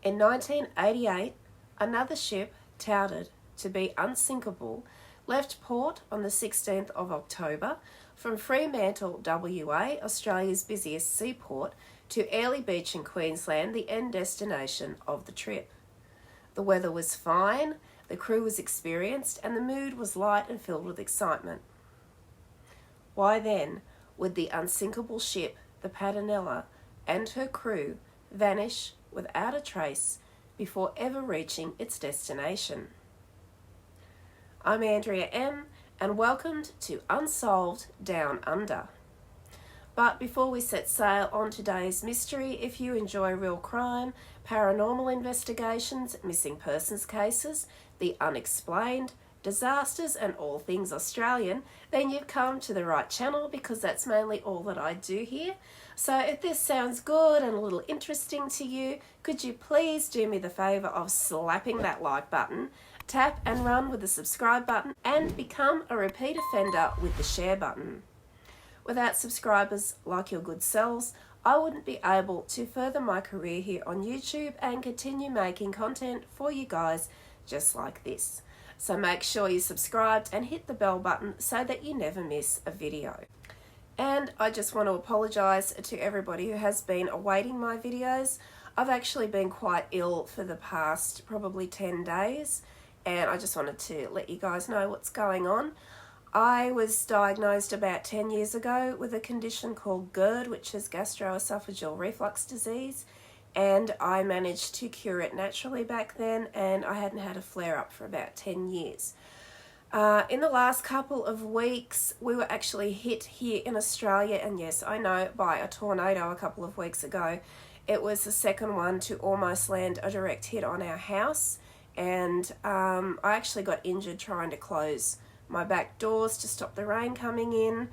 In 1988, another ship touted to be unsinkable left port on the 16th of October from Fremantle, WA, Australia's busiest seaport, to Airlie Beach in Queensland, the end destination of the trip. The weather was fine, the crew was experienced, and the mood was light and filled with excitement. Why then would the unsinkable ship, the Paternilla, and her crew vanish without a trace before ever reaching its destination? I'm Andrea.M. and welcome to Unsolved Down Under. But before we set sail on today's mystery, if you enjoy real crime, paranormal investigations, missing persons cases, the unexplained, disasters and all things Australian, then you've come to the right channel because that's mainly all that I do here. So if this sounds good and a little interesting to you, could you please do me the favour of slapping that like button, tap and run with the subscribe button, and become a repeat offender with the share button. Without subscribers like your good selves, I wouldn't be able to further my career here on YouTube and continue making content for you guys just like this. So make sure you're subscribed and hit the bell button so that you never miss a video. And I just want to apologise to everybody who has been awaiting my videos. I've actually been quite ill for the past probably 10 days, and I just wanted to let you guys know what's going on. I was diagnosed about 10 years ago with a condition called GERD, which is gastroesophageal reflux disease, and I managed to cure it naturally back then, and I hadn't had a flare-up for about 10 years. In the last couple of weeks, we were actually hit here in Australia, and yes, I know, by a tornado a couple of weeks ago. It was the second one to almost land a direct hit on our house, and I actually got injured trying to close my back doors to stop the rain coming in.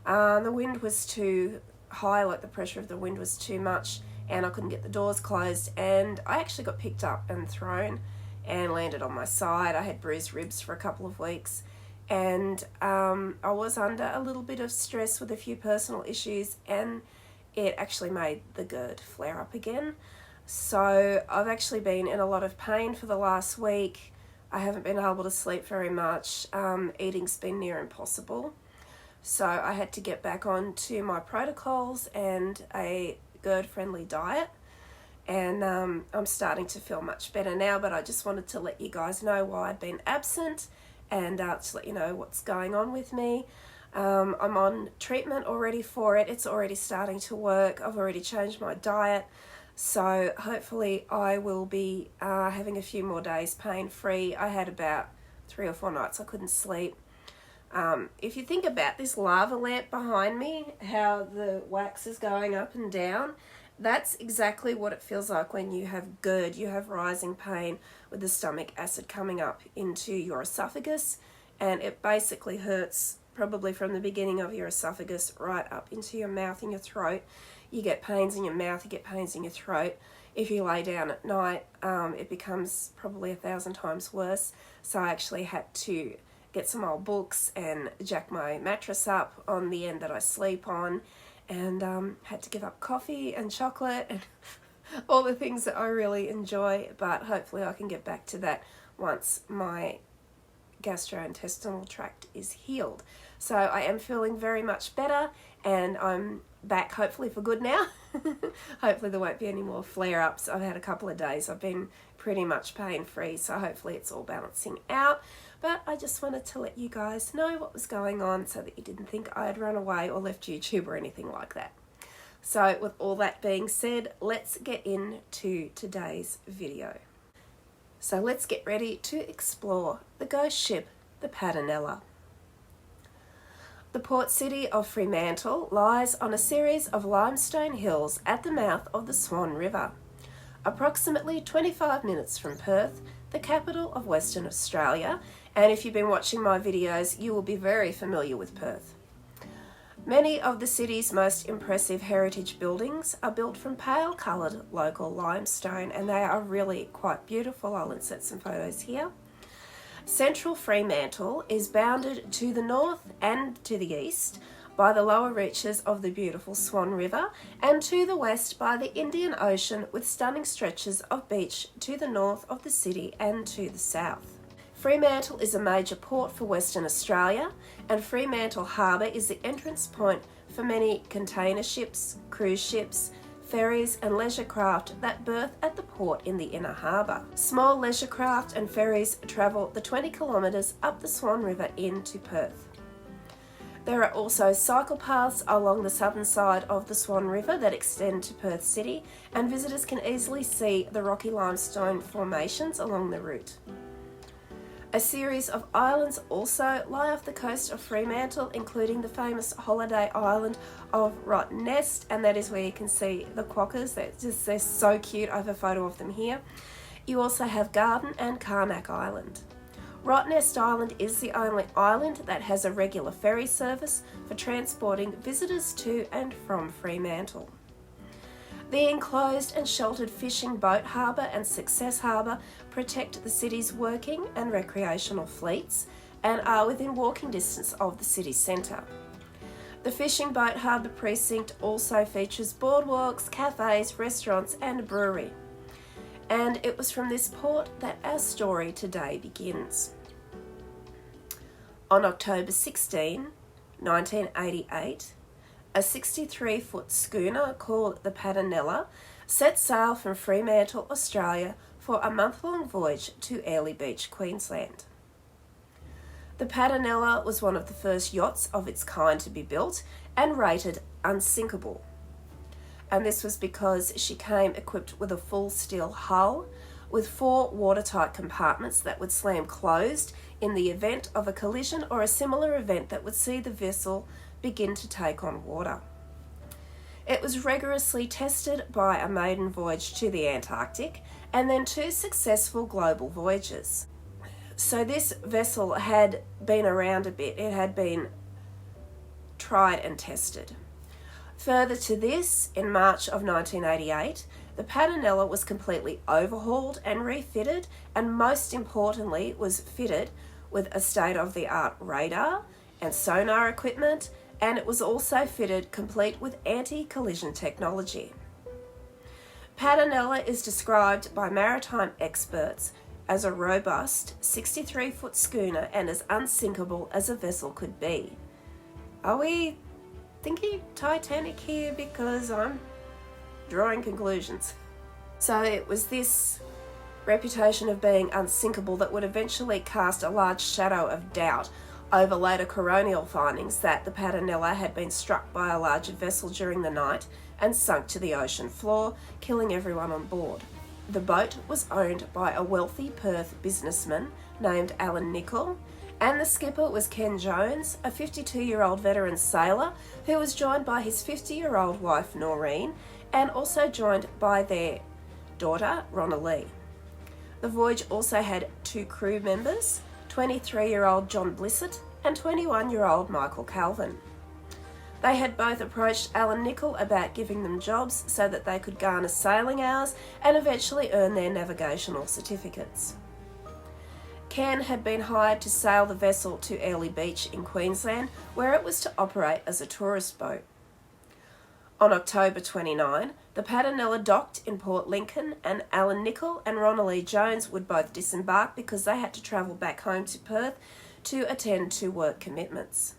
The wind was too high, like the pressure of the wind was too much, and I couldn't get the doors closed, and I actually got picked up and thrown and landed on my side. I had bruised ribs for a couple of weeks, and I was under a little bit of stress with a few personal issues, and it actually made the GERD flare up again. So I've actually been in a lot of pain for the last week. I haven't been able to sleep very much. Eating's been near impossible. So I had to get back on to my protocols and a GERD-friendly diet. And I'm starting to feel much better now, but I just wanted to let you guys know why I'd been absent and to let you know what's going on with me. I'm on treatment already for it. It's already starting to work. I've already changed my diet. So hopefully I will be having a few more days pain-free. I had about 3 or 4 nights I couldn't sleep. If you think about this lava lamp behind me, how the wax is going up and down, that's exactly what it feels like when you have GERD. You have rising pain with the stomach acid coming up into your esophagus, and it basically hurts probably from the beginning of your esophagus right up into your mouth and your throat. You get pains in your mouth, you get pains in your throat. If you lay down at night, it becomes probably 1,000 times worse. So I actually had to get some old books and jack my mattress up on the end that I sleep on, and had to give up coffee and chocolate and all the things that I really enjoy, but hopefully I can get back to that once my gastrointestinal tract is healed. So I am feeling very much better, and I'm back hopefully for good now. Hopefully there won't be any more flare-ups. I've had a couple of days I've been pretty much pain-free, so hopefully it's all balancing out. But I just wanted to let you guys know what was going on so that you didn't think I had run away or left YouTube or anything like that. So with all that being said, let's get into today's video. So let's get ready to explore the ghost ship, the Patenela. The port city of Fremantle lies on a series of limestone hills at the mouth of the Swan River, approximately 25 minutes from Perth, the capital of Western Australia, and if you've been watching my videos, you will be very familiar with Perth. Many of the city's most impressive heritage buildings are built from pale-coloured local limestone, and they are really quite beautiful. I'll insert some photos here. Central Fremantle is bounded to the north and to the east by the lower reaches of the beautiful Swan River, and to the west by the Indian Ocean, with stunning stretches of beach to the north of the city and to the south. Fremantle is a major port for Western Australia, and Fremantle Harbour is the entrance point for many container ships, cruise ships, ferries and leisure craft that berth at the port in the inner harbour. Small leisure craft and ferries travel the 20 kilometres up the Swan River into Perth. There are also cycle paths along the southern side of the Swan River that extend to Perth City, and visitors can easily see the rocky limestone formations along the route. A series of islands also lie off the coast of Fremantle, including the famous holiday island of Rotten Nest, and that is where you can see the quokkas. They're so cute. I have a photo of them here. You also have Garden and Carnac Island. Rotten Nest Island is the only island that has a regular ferry service for transporting visitors to and from Fremantle. The enclosed and sheltered fishing boat harbour and Success Harbour protect the city's working and recreational fleets and are within walking distance of the city centre. The fishing boat harbour precinct also features boardwalks, cafes, restaurants and a brewery. And it was from this port that our story today begins. On October 16, 1988, a 63-foot schooner called the Paternilla set sail from Fremantle, Australia for a month-long voyage to Airlie Beach, Queensland. The Paternilla was one of the first yachts of its kind to be built and rated unsinkable. And this was because she came equipped with a full steel hull with 4 watertight compartments that would slam closed in the event of a collision or a similar event that would see the vessel begin to take on water. It was rigorously tested by a maiden voyage to the Antarctic and then 2 successful global voyages. So this vessel had been around a bit. It had been tried and tested. Further to this, in March of 1988, the Paternilla was completely overhauled and refitted, and most importantly was fitted with a state-of-the-art radar and sonar equipment, and it was also fitted complete with anti-collision technology. Paternilla is described by maritime experts as a robust 63-foot schooner and as unsinkable as a vessel could be. Are we thinking Titanic here? Because I'm drawing conclusions. So it was this reputation of being unsinkable that would eventually cast a large shadow of doubt over later coronial findings that the Paternilla had been struck by a larger vessel during the night and sunk to the ocean floor, killing everyone on board. The boat was owned by a wealthy Perth businessman named Alan Nicol, and the skipper was Ken Jones, a 52-year-old veteran sailor who was joined by his 50-year-old wife Noreen and also joined by their daughter Ronna Lee. The voyage also had 2 crew members, 23-year-old John Blissett and 21-year-old Michael Calvin. They had both approached Alan Nicol about giving them jobs so that they could garner sailing hours and eventually earn their navigational certificates. Ken had been hired to sail the vessel to Airlie Beach in Queensland, where it was to operate as a tourist boat. On October 29, the Paternilla docked in Port Lincoln, and Alan Nicol and Ronna Lee Jones would both disembark because they had to travel back home to Perth to attend to work commitments.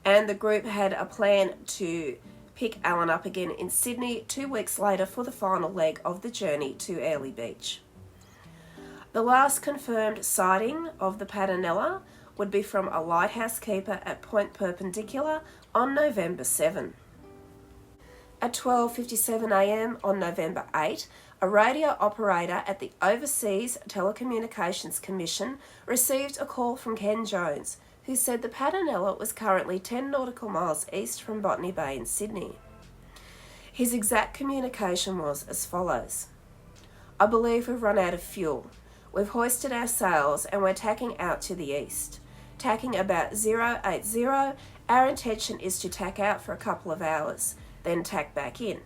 And the group had a plan to pick Alan up again in Sydney 2 weeks later for the final leg of the journey to Airlie Beach. The last confirmed sighting of the Paternilla would be from a lighthouse keeper at Point Perpendicular on November 7. At 12:57 a.m. on November 8, a radio operator at the Overseas Telecommunications Commission received a call from Ken Jones, who said the Paternilla was currently 10 nautical miles east from Botany Bay in Sydney. His exact communication was as follows: "I believe we've run out of fuel. We've hoisted our sails and we're tacking out to the east. Tacking about 080, our intention is to tack out for a couple of hours, then tack back in.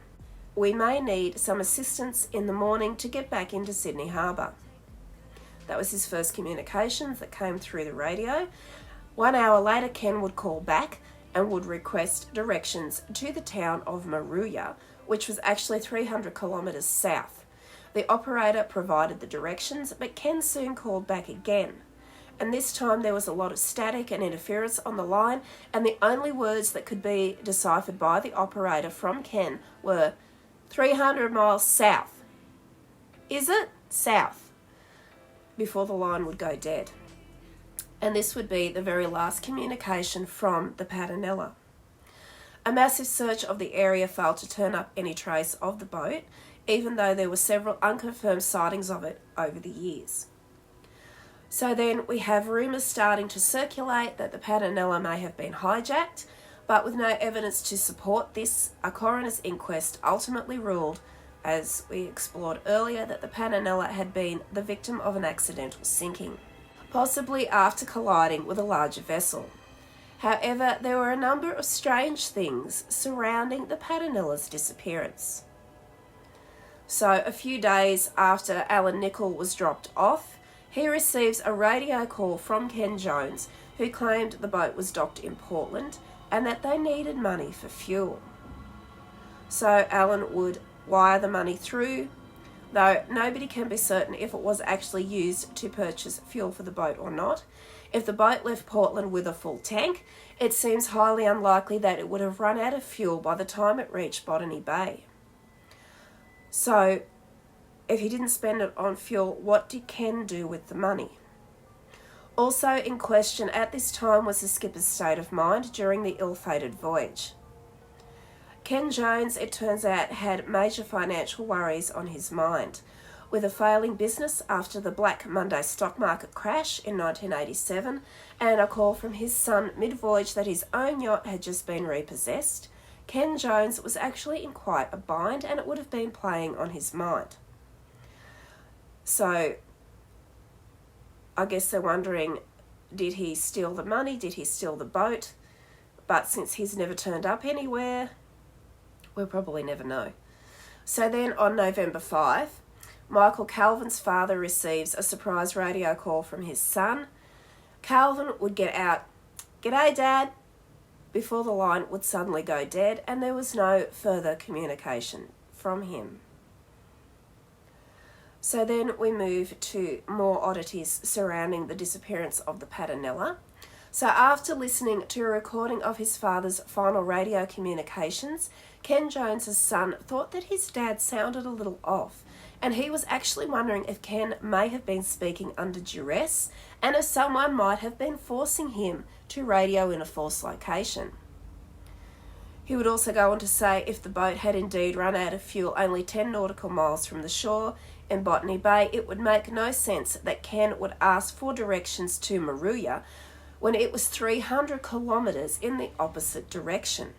We may need some assistance in the morning to get back into Sydney Harbour." That was his first communications that came through the radio. 1 hour later, Ken would call back and would request directions to the town of Maruya, which was actually 300 kilometres south. The operator provided the directions, but Ken soon called back again. And this time there was a lot of static and interference on the line, and the only words that could be deciphered by the operator from Ken were 300 miles south. Is it? South. Before the line would go dead. And this would be the very last communication from the Paternilla. A massive search of the area failed to turn up any trace of the boat, even though there were several unconfirmed sightings of it over the years. So then we have rumours starting to circulate that the Paternilla may have been hijacked, but with no evidence to support this, a coroner's inquest ultimately ruled, as we explored earlier, that the Paternilla had been the victim of an accidental sinking, possibly after colliding with a larger vessel. However, there were a number of strange things surrounding the Paternilla's disappearance. So a few days after Alan Nicol was dropped off, he receives a radio call from Ken Jones, who claimed the boat was docked in Portland and that they needed money for fuel. So Alan would wire the money through, though nobody can be certain if it was actually used to purchase fuel for the boat or not. If the boat left Portland with a full tank, it seems highly unlikely that it would have run out of fuel by the time it reached Botany Bay. So, if he didn't spend it on fuel, what did Ken do with the money? Also in question at this time was the skipper's state of mind during the ill-fated voyage. Ken Jones, it turns out, had major financial worries on his mind, with a failing business after the Black Monday stock market crash in 1987 and a call from his son mid-voyage that his own yacht had just been repossessed. Ken Jones was actually in quite a bind, and it would have been playing on his mind. So, I guess they're wondering, did he steal the money? Did he steal the boat? But since he's never turned up anywhere, we'll probably never know. So then on November 5, Michael Calvin's father receives a surprise radio call from his son. Calvin would get out, "G'day, Dad," before the line would suddenly go dead, and there was no further communication from him. So then we move to more oddities surrounding the disappearance of the Paternilla. So after listening to a recording of his father's final radio communications, Ken Jones's son thought that his dad sounded a little off, and he was actually wondering if Ken may have been speaking under duress and if someone might have been forcing him to radio in a false location. He would also go on to say if the boat had indeed run out of fuel only 10 nautical miles from the shore in Botany Bay, it would make no sense that Ken would ask for directions to Maruya when it was 300 kilometres in the opposite direction.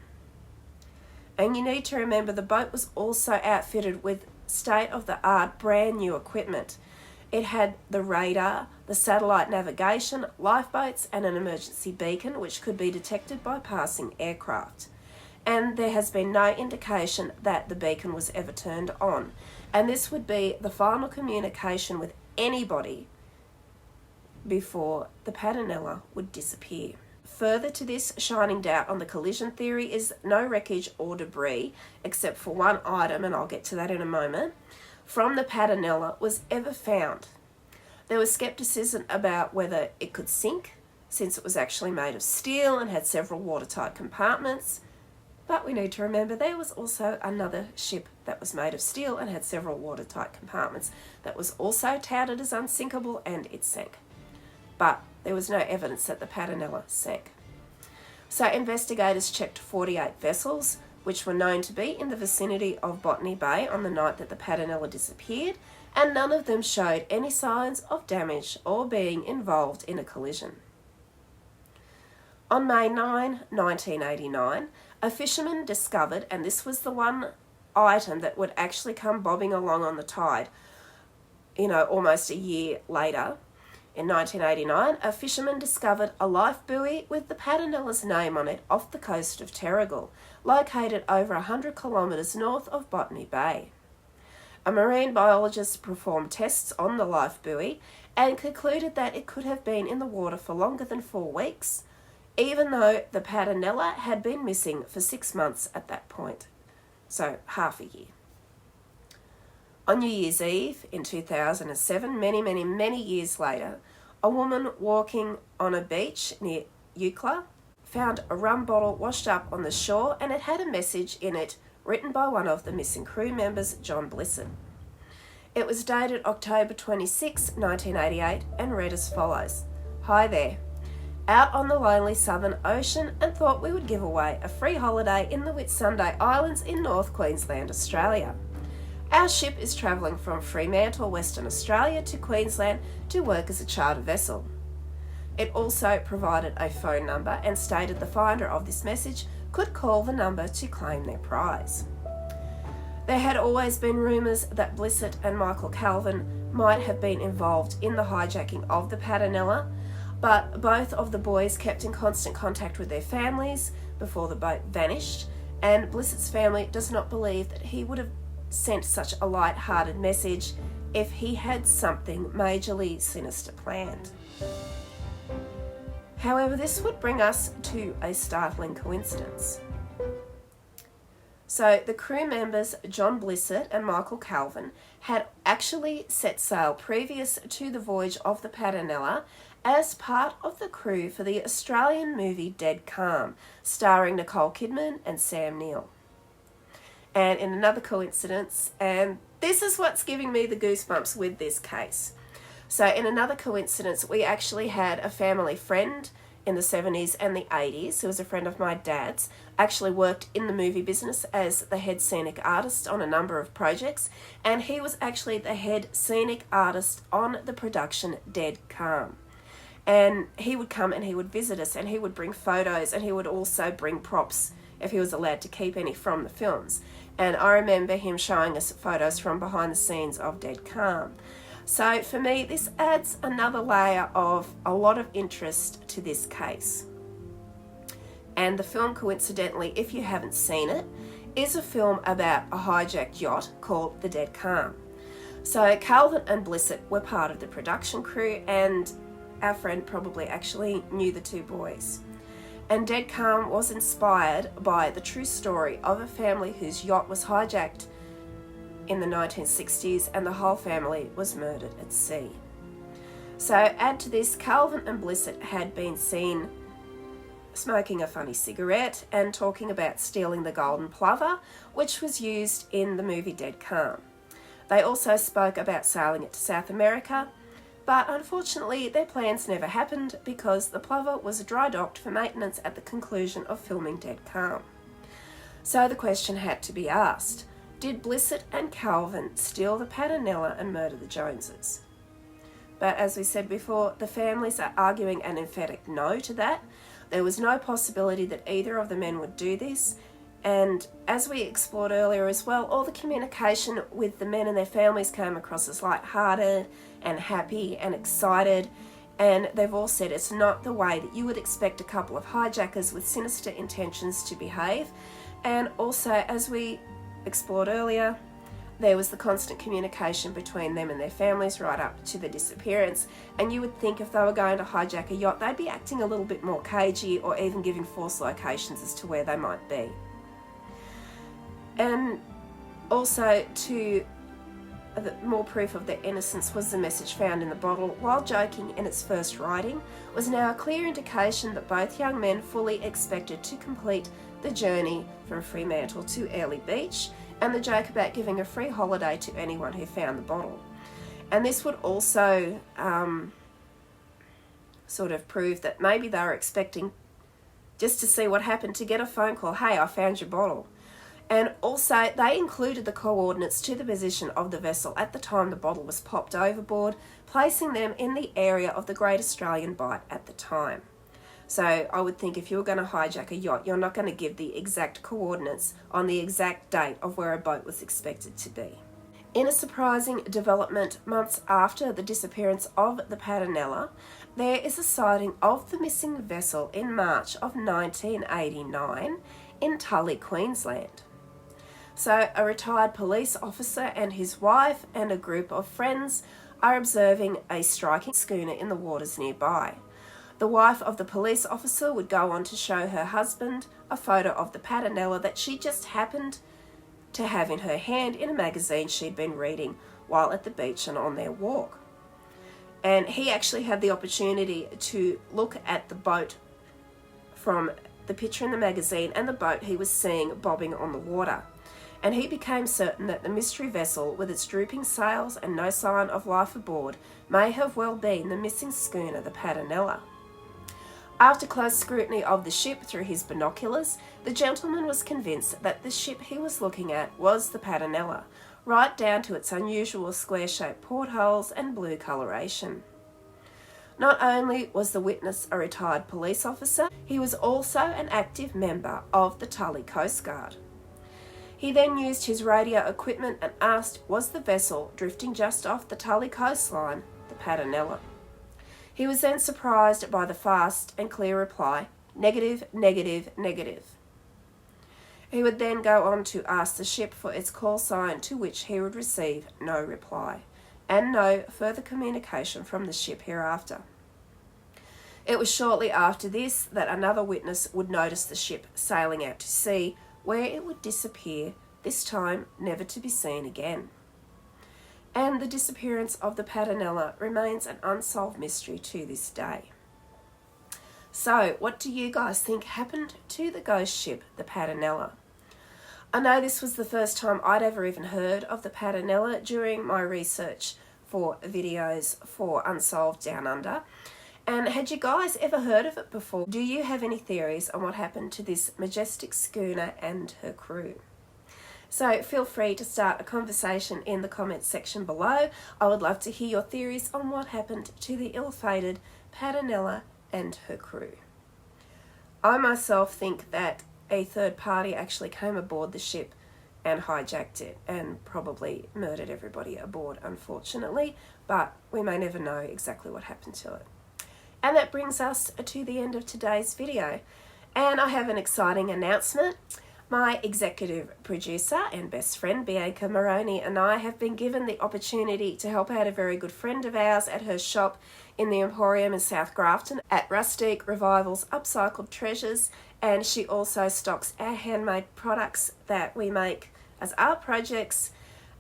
And you need to remember the boat was also outfitted with state-of-the-art brand new equipment. It had the radar, the satellite navigation, lifeboats and an emergency beacon which could be detected by passing aircraft. And there has been no indication that the beacon was ever turned on. And this would be the final communication with anybody before the Paternilla would disappear. Further to this, shining doubt on the collision theory is no wreckage or debris, except for one item, and I'll get to that in a moment, from the Paternilla was ever found. There was skepticism about whether it could sink, since it was actually made of steel and had several watertight compartments. But we need to remember there was also another ship that was made of steel and had several watertight compartments that was also touted as unsinkable, and it sank. But there was no evidence that the Paternilla sank. So investigators checked 48 vessels, which were known to be in the vicinity of Botany Bay on the night that the Paternilla disappeared, and none of them showed any signs of damage or being involved in a collision. On May 9, 1989, a fisherman discovered, and this was the one item that would actually come bobbing along on the tide, almost a year later. In 1989, a fisherman discovered a life buoy with the Paternilla's name on it off the coast of Terrigal, located over 100 kilometres north of Botany Bay. A marine biologist performed tests on the life buoy and concluded that it could have been in the water for longer than 4 weeks. even though the Paternilla had been missing for 6 months at that point, so half a year. On New Year's Eve in 2007, many years later, a woman walking on a beach near Eucla found a rum bottle washed up on the shore, and it had a message in it written by one of the missing crew members, John Blissett. It was dated October 26, 1988, and read as follows. Hi there. Out on the lonely southern ocean, and thought we would give away a free holiday in the Whitsunday Islands in North Queensland, Australia. Our ship is travelling from Fremantle, Western Australia to Queensland to work as a charter vessel. It also provided a phone number and stated the finder of this message could call the number to claim their prize. There had always been rumours that Blissett and Michael Calvin might have been involved in the hijacking of the Paternilla, but both of the boys kept in constant contact with their families before the boat vanished, and Blissett's family does not believe that he would have sent such a light-hearted message if he had something majorly sinister planned. However, this would bring us to a startling coincidence. So the crew members, John Blissett and Michael Calvin, had actually set sail previous to the voyage of the Paternilla as part of the crew for the Australian movie Dead Calm, starring Nicole Kidman and Sam Neill. And in another coincidence, and this is what's giving me the goosebumps with this case. So in another coincidence, we actually had a family friend in the 70s and the 80s, who was a friend of my dad's, actually worked in the movie business as the head scenic artist on a number of projects, and he was actually the head scenic artist on the production Dead Calm. And he would come and he would visit us, and he would bring photos, and he would also bring props if he was allowed to keep any from the films. And I remember him showing us photos from behind the scenes of Dead Calm. So for me, this adds another layer of a lot of interest to this case. And the film, coincidentally, if you haven't seen it, is a film about a hijacked yacht called the Dead Calm. So Calvin and Blissett were part of the production crew, and our friend probably actually knew the two boys. And Dead Calm was inspired by the true story of a family whose yacht was hijacked in the 1960s, and the whole family was murdered at sea. So add to this, Calvin and Blissett had been seen smoking a funny cigarette and talking about stealing the golden plover, which was used in the movie Dead Calm. They also spoke about sailing it to South America, but unfortunately their plans never happened because the plover was dry docked for maintenance at the conclusion of filming Dead Calm. So the question had to be asked, did Blissett and Calvin steal the Paternilla and murder the Joneses? But as we said before, the families are arguing an emphatic no to that. There was no possibility that either of the men would do this, and as we explored earlier as well, all the communication with the men and their families came across as light-hearted and happy and excited, and they've all said it's not the way that you would expect a couple of hijackers with sinister intentions to behave. And also, as we explored earlier, there was the constant communication between them and their families right up to the disappearance, and you would think if they were going to hijack a yacht, they'd be acting a little bit more cagey or even giving false locations as to where they might be. And also, to more proof of their innocence was the message found in the bottle. While joking in its first writing, was now a clear indication that both young men fully expected to complete the journey from Fremantle to Airlie Beach, and the joke about giving a free holiday to anyone who found the bottle. And this would also sort of prove that maybe they were expecting just to see what happened to get a phone call, hey, I found your bottle. And also, they included the coordinates to the position of the vessel at the time the bottle was popped overboard, placing them in the area of the Great Australian Bight at the time. So I would think if you were going to hijack a yacht, you're not going to give the exact coordinates on the exact date of where a boat was expected to be. In a surprising development months after the disappearance of the Paternilla, there is a sighting of the missing vessel in March of 1989 in Tully, Queensland. So a retired police officer and his wife and a group of friends are observing a striking schooner in the waters nearby. The wife of the police officer would go on to show her husband a photo of the Paternilla that she just happened to have in her hand in a magazine she'd been reading while at the beach and on their walk. And he actually had the opportunity to look at the boat from the picture in the magazine and the boat he was seeing bobbing on the water. And he became certain that the mystery vessel, with its drooping sails and no sign of life aboard, may have well been the missing schooner, the Paternilla. After close scrutiny of the ship through his binoculars, the gentleman was convinced that the ship he was looking at was the Paternilla, right down to its unusual square-shaped portholes and blue coloration. Not only was the witness a retired police officer, he was also an active member of the Tully Coast Guard. He then used his radio equipment and asked, was the vessel drifting just off the Tully coastline the Paternilla? He was then surprised by the fast and clear reply, negative, negative, negative. He would then go on to ask the ship for its call sign, to which he would receive no reply, and no further communication from the ship hereafter. It was shortly after this that another witness would notice the ship sailing out to sea, where it would disappear, this time never to be seen again. And the disappearance of the Paternilla remains an unsolved mystery to this day. So, what do you guys think happened to the ghost ship, the Paternilla? I know this was the first time I'd ever even heard of the Paternilla during my research for videos for Unsolved Down Under. And had you guys ever heard of it before? Do you have any theories on what happened to this majestic schooner and her crew? So feel free to start a conversation in the comments section below. I would love to hear your theories on what happened to the ill-fated Paternilla and her crew. I myself think that a third party actually came aboard the ship and hijacked it and probably murdered everybody aboard, unfortunately, but we may never know exactly what happened to it. And that brings us to the end of today's video. And I have an exciting announcement. My executive producer and best friend, Bianca Maroney, and I have been given the opportunity to help out a very good friend of ours at her shop in the Emporium in South Grafton at Rustic Revival's Upcycled Treasures. And she also stocks our handmade products that we make as art projects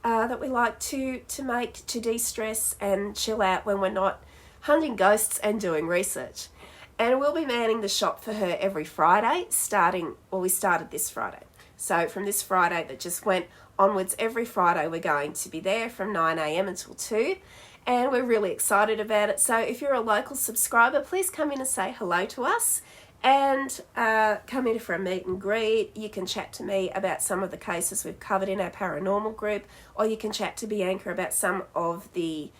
that we like to make to de-stress and chill out when we're not hunting ghosts and doing research. And we'll be manning the shop for her every Friday, we started this Friday. So from this Friday that just went onwards, every Friday we're going to be there from 9 a.m. until 2. And we're really excited about it. So if you're a local subscriber, please come in and say hello to us. And come in for a meet and greet. You can chat to me about some of the cases we've covered in our paranormal group. Or you can chat to Bianca about some of the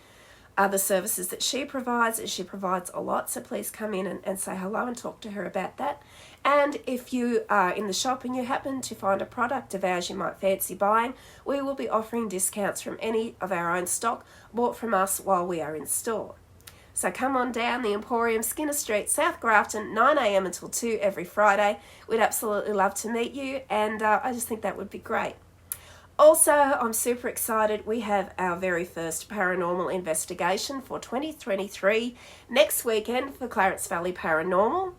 other services that she provides. She provides a lot, so please come in and say hello and talk to her about that. And if you are in the shop and you happen to find a product of ours you might fancy buying, we will be offering discounts from any of our own stock bought from us while we are in store. So come on down the Emporium, Skinner Street, South Grafton, 9 a.m. until 2 every Friday. We'd absolutely love to meet you, and I just think that would be great. Also, I'm super excited. We have our very first paranormal investigation for 2023 next weekend for Clarence Valley Paranormal.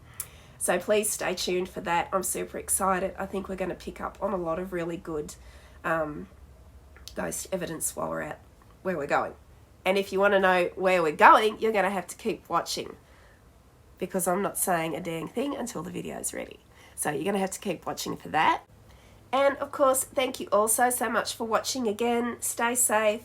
So please stay tuned for that. I'm super excited. I think we're going to pick up on a lot of really good ghost evidence while we're at where we're going. And if you want to know where we're going, you're going to have to keep watching, because I'm not saying a dang thing until the video's ready. So you're going to have to keep watching for that. And of course, thank you all so much for watching again. Stay safe,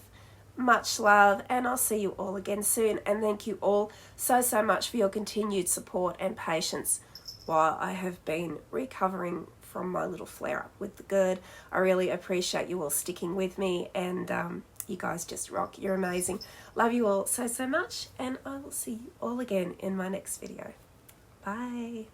much love, and I'll see you all again soon. And thank you all so much for your continued support and patience while I have been recovering from my little flare-up with the GERD. I really appreciate you all sticking with me, and you guys just rock. You're amazing. Love you all so much, and I will see you all again in my next video. Bye.